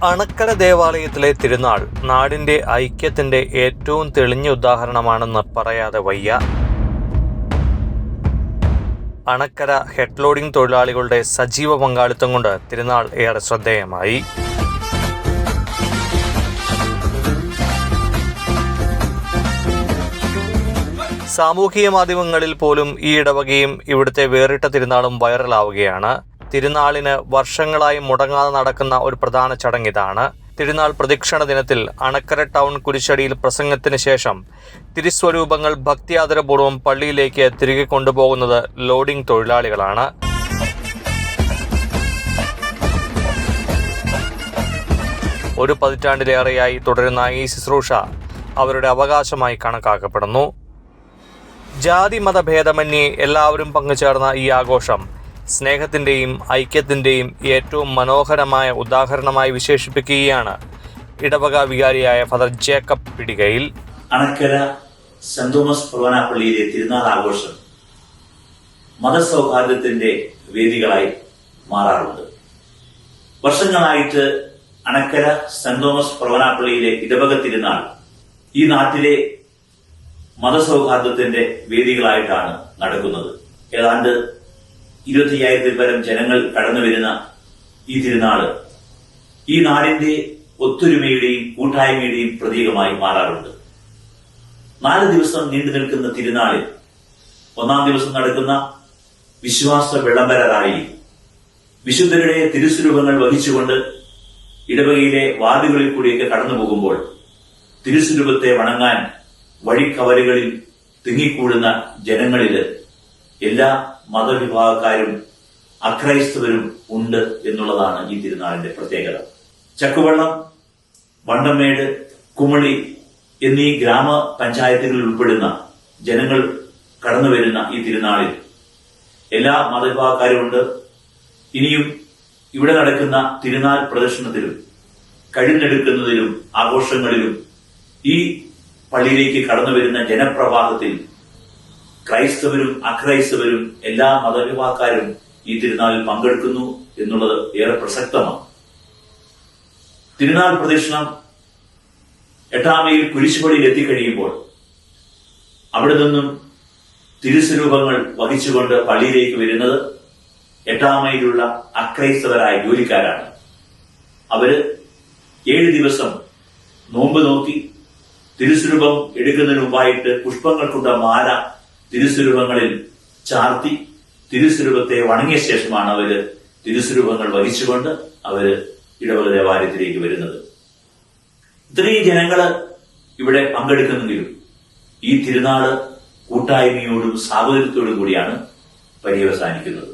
അണക്കര ദേവാലയത്തിലെ തിരുനാൾ നാടിന്റെ ഐക്യത്തിന്റെ ഏറ്റവും തെളിഞ്ഞ ഉദാഹരണമാണെന്ന് പറയാതെ വയ്യ. അണക്കര ഹെഡ് ലോഡിംഗ് തൊഴിലാളികളുടെ സജീവ പങ്കാളിത്തം കൊണ്ട് തിരുനാൾ ഏറെ ശ്രദ്ധേയമായി. സാമൂഹിക മാധ്യമങ്ങളിൽ പോലും ഈ ഇടവകയും ഇവിടുത്തെ വേറിട്ട തിരുനാളും വൈറലാവുകയാണ്. തിരുനാളിന് വർഷങ്ങളായി മുടങ്ങാതെ നടക്കുന്ന ഒരു പ്രധാന ചടങ്ങിതാണ്. തിരുനാൾ പ്രദക്ഷിണ ദിനത്തിൽ അണക്കര ടൗൺ കുരിശടിയിൽ പ്രസംഗത്തിന് ശേഷം തിരുസ്വരൂപങ്ങൾ ഭക്തിയാദരപൂർവ്വം പള്ളിയിലേക്ക് തിരികെ കൊണ്ടുപോകുന്നത് ലോഡിംഗ് തൊഴിലാളികളാണ്. ഒരു പതിറ്റാണ്ടിലേറെയായി തുടരുന്ന ഈ ശുശ്രൂഷ അവരുടെ അവകാശമായി കണക്കാക്കപ്പെടുന്നു. ജാതി മതഭേദമന്യേ എല്ലാവരും പങ്കുചേർന്ന ഈ ആഘോഷം സ്നേഹത്തിൻ്റെയും ഐക്യത്തിൻ്റെയും ഏറ്റവും മനോഹരമായ ഉദാഹരണമായി വിശേഷിപ്പിക്കുകയാണ് ഇടവക വികാരിയായ father Jacob പിടികയിൽ. Anakkara saint Thomas പ്രവന പള്ളിയിലെ തിരുനാൾ ആഘോഷം മതസൗഹാർദ്ദത്തിന്റെ വേദികളായി മാറാറുണ്ട്. വർഷങ്ങളായിട്ട് അണക്കര സെന്റ് തോമസ് പ്രവന പള്ളിയിലെ ഇടവക തിരുനാൾ ഈ നാട്ടിലെ മതസൗഹാർദ്ദത്തിന്റെ വേദികളായിട്ടാണ് നടക്കുന്നത്. ഏതാണ്ട് 25,000 പരം ജനങ്ങൾ കടന്നു വരുന്ന ഈ തിരുനാള് ഈ നാടിന്റെ ഒത്തൊരുമയുടെയും കൂട്ടായ്മയുടെയും പ്രതീകമായി മാറാറുണ്ട്. 4 ദിവസം നീണ്ടു നിൽക്കുന്ന തിരുനാളിൽ 1-ാം ദിവസം നടക്കുന്ന വിശ്വാസ വിളംബര റാലി വിശുദ്ധരുടെ തിരുസ്വരൂപങ്ങൾ വഹിച്ചുകൊണ്ട് ഇടവകയിലെ വാർഡുകളിൽ കൂടിയൊക്കെ കടന്നു പോകുമ്പോൾ തിരുസ്വരൂപത്തെ വണങ്ങാൻ വഴിക്കവലുകളിൽ തിങ്ങിക്കൂടുന്ന ജനങ്ങളില് എല്ലാ മതവിഭാഗക്കാരും അക്രൈസ്തവരും ഉണ്ട് എന്നുള്ളതാണ് ഈ തിരുനാളിന്റെ പ്രത്യേകത. ചക്കുവള്ളം, വണ്ടമേട്, കുമളി എന്നീ ഗ്രാമപഞ്ചായത്തുകളിൽ ഉൾപ്പെടുന്ന ജനങ്ങൾ കടന്നു വരുന്ന ഈ തിരുനാളിൽ എല്ലാ മതവിഭാഗക്കാരും ഉണ്ട്. ഇനിയും ഇവിടെ നടക്കുന്ന തിരുനാൾ പ്രദർശനത്തിലും കഴിഞ്ഞെടുക്കുന്നതിലും ആഘോഷങ്ങളിലും ഈ പള്ളിയിലേക്ക് കടന്നു വരുന്ന ജനപ്രവാഹത്തിൽ ക്രൈസ്തവരും അക്രൈസ്തവരും എല്ലാ മതവിഭാഗക്കാരും ഈ തിരുനാളിൽ പങ്കെടുക്കുന്നു എന്നുള്ളത് ഏറെ പ്രസക്തമാണ്. തിരുനാൾ പ്രദക്ഷിണം 8-ാം മൈൽ കുരിശുപടിയിൽ എത്തിക്കഴിയുമ്പോൾ അവിടെ നിന്നും തിരുസ്വരൂപങ്ങൾ വഹിച്ചുകൊണ്ട് പള്ളിയിലേക്ക് വരുന്നത് 8-ാം മൈലുള്ള അക്രൈസ്തവരായ ജോലിക്കാരാണ്. അവര് 7 ദിവസം നോമ്പ് നോക്കി തിരുസ്വരൂപം എടുക്കുന്നതിന് മുമ്പായിട്ട് പുഷ്പങ്ങൾ കൊണ്ട മാല തിരുസ്വരൂപങ്ങളിൽ ചാർത്തി തിരുസ്വരൂപത്തെ വണങ്ങിയ ശേഷമാണ് അവര് തിരുസ്വരൂപങ്ങൾ വഹിച്ചുകൊണ്ട് അവര് ഇടവക ദേവാലയത്തിലേക്ക് വരുന്നത്. ഇത്രയും ജനങ്ങള് ഇവിടെ പങ്കെടുക്കുന്നെങ്കിലും ഈ തിരുനാള് കൂട്ടായ്മയോടും സാഹോദര്യത്തോടും കൂടിയാണ് പര്യവസാനിക്കുന്നത്.